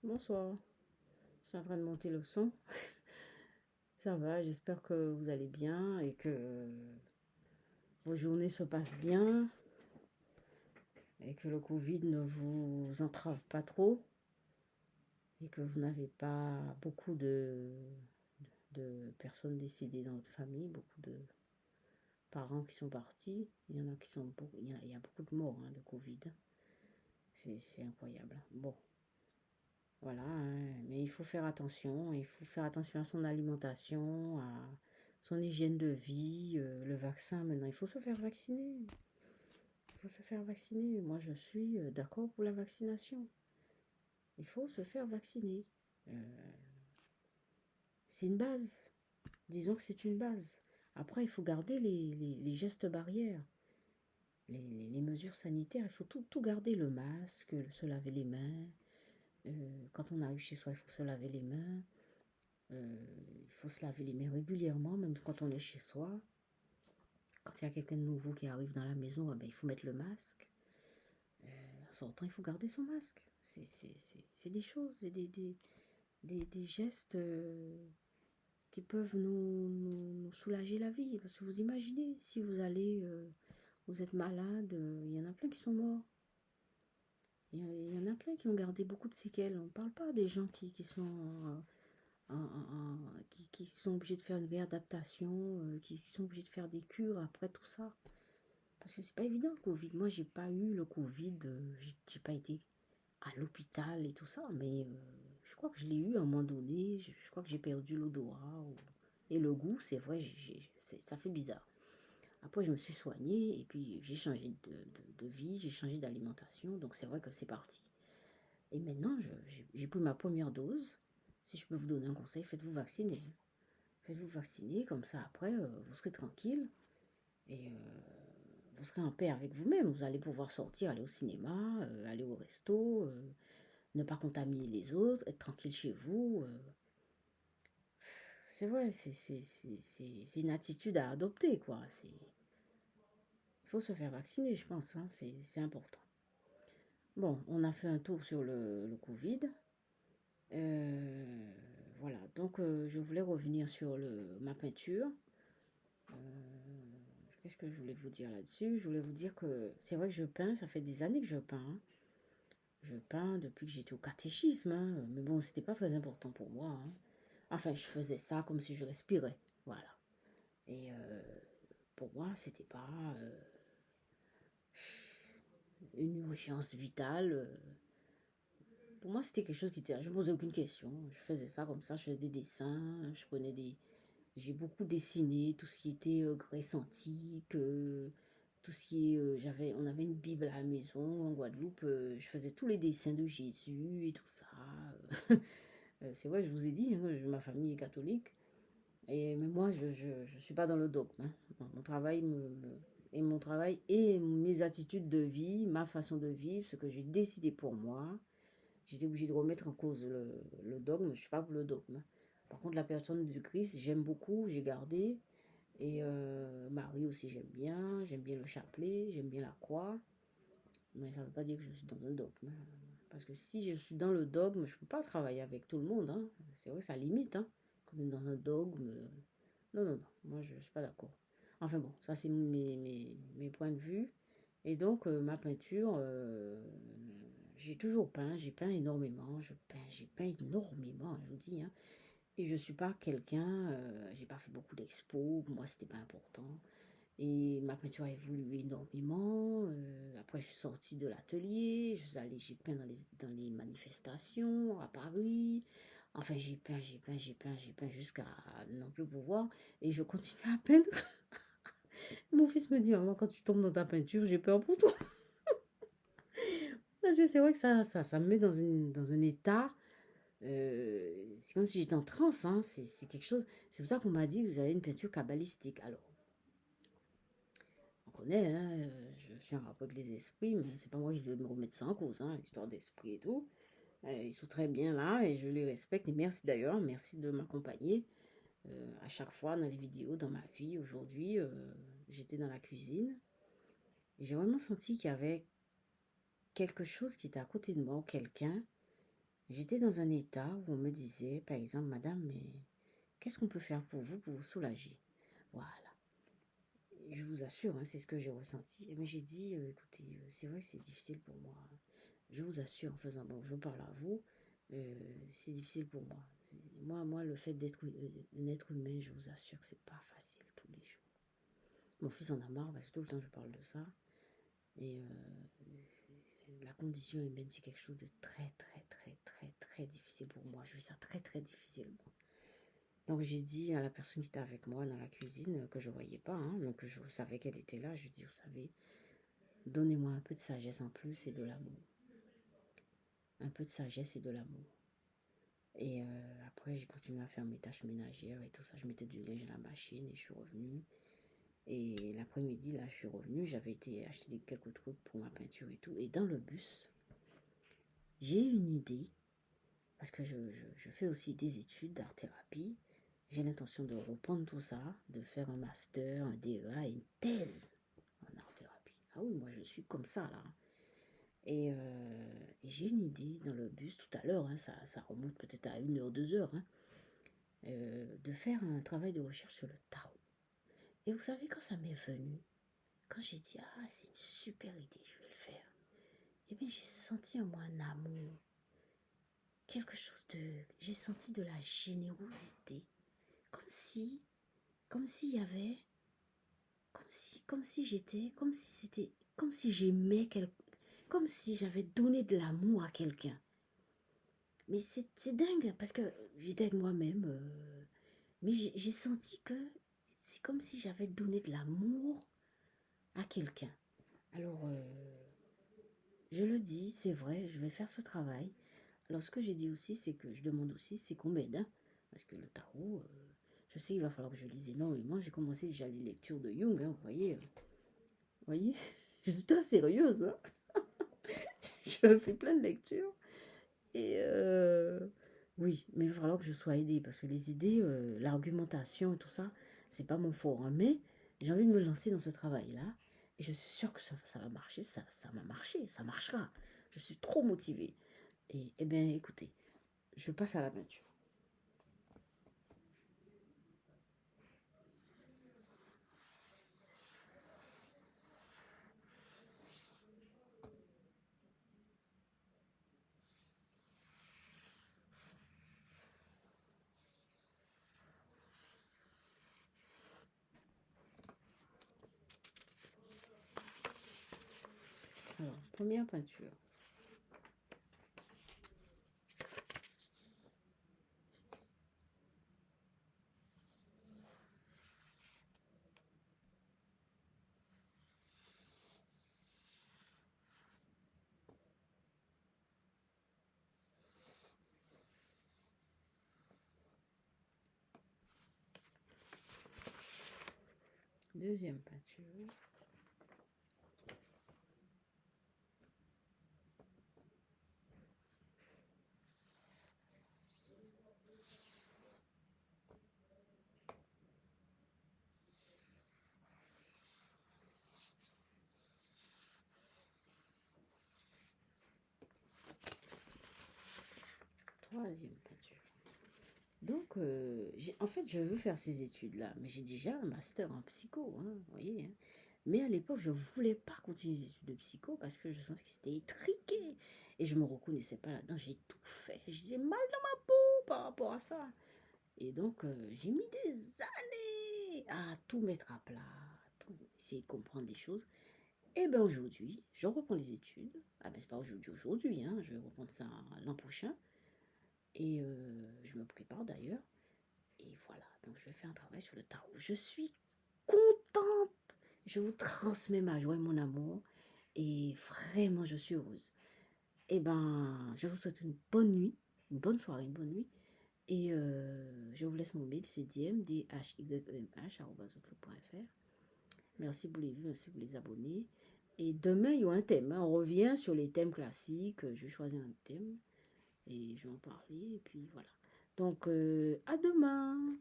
Bonsoir, je suis en train de monter le son. Ça va, j'espère que vous allez bien et que vos journées se passent bien et que le Covid ne vous entrave pas trop et que vous n'avez pas beaucoup de personnes décédées dans votre famille, beaucoup de parents qui sont partis. Il y en a qui sont il y a beaucoup de morts de Covid. C'est incroyable. Bon, voilà, mais il faut faire attention. Il faut faire attention à son alimentation, à son hygiène de vie. Le vaccin, maintenant, il faut se faire vacciner. Il faut se faire vacciner. Moi, je suis d'accord pour la vaccination. Il faut se faire vacciner. Euh, c'est une base. Disons que c'est une base. Après, il faut garder les gestes barrières, les mesures sanitaires. Il faut tout garder. Le masque, se laver les mains. Quand on arrive chez soi, il faut se laver les mains. Il faut se laver les mains régulièrement, même quand on est chez soi. Quand il y a quelqu'un de nouveau qui arrive dans la maison, il faut mettre le masque. En sortant, il faut garder son masque. C'est des choses, c'est des gestes qui peuvent nous soulager la vie. Parce que vous imaginez, si vous allez, vous êtes malade, il y en a plein qui sont morts. Il y en a plein qui ont gardé beaucoup de séquelles. On ne parle pas des gens qui sont qui sont obligés de faire une réadaptation, qui sont obligés de faire des cures après tout ça. Parce que c'est pas évident le Covid. Moi, j'ai pas eu le Covid, j'ai pas été à l'hôpital et tout ça, mais je crois que je l'ai eu à un moment donné. Je crois que j'ai perdu l'odorat et le goût, c'est vrai, ça fait bizarre. Après, je me suis soignée et puis j'ai changé de vie, j'ai changé d'alimentation, donc c'est vrai que c'est parti. Et maintenant, j'ai pris ma première dose. Si je peux vous donner un conseil, faites-vous vacciner. Faites-vous vacciner, comme ça après, vous serez tranquille et vous serez en paix avec vous-même. Vous allez pouvoir sortir, aller au cinéma, aller au resto, ne pas contaminer les autres, être tranquille chez vous. C'est vrai, c'est une attitude à adopter, quoi. Il faut se faire vacciner, je pense, hein, c'est important. Bon, on a fait un tour sur le Covid. Euh, voilà, donc je voulais revenir sur ma peinture. Qu'est-ce que je voulais vous dire là-dessus? Je voulais vous dire que c'est vrai que je peins, ça fait des années que je peins, hein. Je peins depuis que j'étais au catéchisme, hein. Mais bon, c'était pas très important pour moi, hein. Enfin, je faisais ça comme si je respirais, voilà. Et pour moi, c'était pas une urgence vitale. Pour moi, c'était quelque chose qui était. Je me posais aucune question. Je faisais ça comme ça, je faisais des dessins, je prenais des. J'ai beaucoup dessiné tout ce qui était Grèce antique, tout ce qui est. On avait une Bible à la maison en Guadeloupe. Je faisais tous les dessins de Jésus et tout ça. C'est vrai, je vous ai dit, hein, ma famille est catholique. Mais moi, je suis pas dans le dogme, hein. Mon travail et mon travail et mes attitudes de vie, ma façon de vivre, ce que j'ai décidé pour moi. J'étais obligée de remettre en cause le dogme. Je suis pas pour le dogme. Par contre, la personne du Christ, j'aime beaucoup, j'ai gardé. Et Marie aussi, j'aime bien. J'aime bien le chapelet, j'aime bien la croix. Mais ça ne veut pas dire que je suis dans le dogme, hein. Parce que si je suis dans le dogme, je ne peux pas travailler avec tout le monde, hein. C'est vrai que ça limite, hein. Quand on est dans un dogme. Non, non, non. Moi, je ne suis pas d'accord. Enfin bon, ça, c'est mes points de vue. Et donc, ma peinture, j'ai toujours peint. J'ai peint énormément. J'ai peint énormément, je vous dis, hein. Et je ne suis pas quelqu'un. J'ai pas fait beaucoup d'expos. Pour moi, c'était pas important. Et ma peinture a évolué énormément. Après, je suis sortie de l'atelier. Je suis allée, j'ai peint dans les manifestations à Paris. Enfin, j'ai peint jusqu'à non plus pouvoir. Et je continue à peindre. Mon fils me dit, maman, quand tu tombes dans ta peinture, j'ai peur pour toi. Parce que c'est vrai que ça me met dans un état. C'est comme si j'étais en transe, hein. C'est quelque chose. C'est pour ça qu'on m'a dit que j'avais une peinture kabbalistique. Alors, on connaît, hein, je suis en rapport avec les esprits, mais c'est pas moi qui vais me remettre ça en cause, hein, l'histoire d'esprit et tout. Ils sont très bien là et je les respecte. Et merci d'ailleurs, merci de m'accompagner à chaque fois dans les vidéos, dans ma vie. Aujourd'hui, j'étais dans la cuisine et j'ai vraiment senti qu'il y avait quelque chose qui était à côté de moi ou quelqu'un J'étais dans un état où on me disait, par exemple, madame, mais qu'est-ce qu'on peut faire pour vous soulager? Voilà. Je vous assure, hein, c'est ce que j'ai ressenti. Mais j'ai dit, écoutez, c'est vrai que c'est difficile pour moi. Je vous assure, en faisant, bon, je parle à vous, c'est difficile pour moi. Moi, le fait d'être un être humain, je vous assure que c'est pas facile tous les jours. Mon fils en a marre parce que tout le temps je parle de ça. Et la condition humaine, c'est quelque chose de très, très, très, très, très difficile pour moi. Je vis ça très, très difficilement. Donc j'ai dit à la personne qui était avec moi dans la cuisine, que je ne voyais pas, hein, mais que je savais qu'elle était là, je dis, vous savez, donnez-moi un peu de sagesse en plus et de l'amour. Un peu de sagesse et de l'amour. Et après, j'ai continué à faire mes tâches ménagères et tout ça. Je mettais du linge à la machine et je suis revenue. Et l'après-midi, là, je suis revenue. J'avais été acheter quelques trucs pour ma peinture et tout. Et dans le bus, j'ai eu une idée, parce que je fais aussi des études d'art-thérapie. J'ai l'intention de reprendre tout ça, de faire un master, un DEA et une thèse en art-thérapie. Ah oui, moi, je suis comme ça, là. Et j'ai une idée dans le bus tout à l'heure, hein, ça remonte peut-être à 1 heure, 2 heures, hein, de faire un travail de recherche sur le tarot. Et vous savez, quand ça m'est venu, quand j'ai dit, ah, c'est une super idée, je vais le faire, eh bien, j'ai senti en moi un amour, quelque chose de... J'ai senti de la générosité, comme si, comme s'il y avait, comme si j'étais, comme si c'était, comme si j'aimais comme si j'avais donné de l'amour à quelqu'un. Mais c'est dingue, parce que j'étais avec moi-même, mais j'ai senti que c'est comme si j'avais donné de l'amour à quelqu'un. Alors, je le dis, c'est vrai, je vais faire ce travail. Alors, ce que j'ai dit aussi, c'est que je demande aussi, c'est qu'on m'aide, hein, parce que le tarot, je sais, il va falloir que je lise énormément. J'ai commencé déjà les lectures de Jung, hein, vous voyez. Vous voyez, je suis très sérieuse, hein. Je fais plein de lectures. Et oui, mais il va falloir que je sois aidée, parce que les idées, l'argumentation et tout ça, c'est pas mon fort, hein. Mais j'ai envie de me lancer dans ce travail-là. Et je suis sûre que ça va marcher, ça va marcher, ça marchera. Je suis trop motivée. Et eh bien, écoutez, je passe à la peinture. Alors, première peinture. Deuxième peinture. Troisième peinture. Donc, en fait, je veux faire ces études-là, mais j'ai déjà un master en psycho, hein, vous voyez, hein. Mais à l'époque, je ne voulais pas continuer les études de psycho parce que je sentais que c'était étriqué. Et je ne me reconnaissais pas là-dedans. J'ai tout fait. Je disais mal dans ma peau par rapport à ça. Et donc, j'ai mis des années à tout mettre à plat, à tout essayer de comprendre des choses. Et bien aujourd'hui, je reprends les études. Ah ben c'est pas aujourd'hui, hein, je vais reprendre ça l'an prochain. Et je me prépare d'ailleurs. Et voilà, donc je vais faire un travail sur le tarot. Je suis contente. Je vous transmets ma joie et mon amour. Et vraiment, je suis heureuse. Et ben, je vous souhaite une bonne nuit, une bonne soirée, une bonne nuit. Et je vous laisse mon mail, c'est dmdyemh@outlook.fr. Merci pour les vues, merci pour les abonnés. Et demain, il y aura un thème, hein. On revient sur les thèmes classiques. Je vais choisir un thème et je vais en parler. Et puis voilà. Donc, à demain.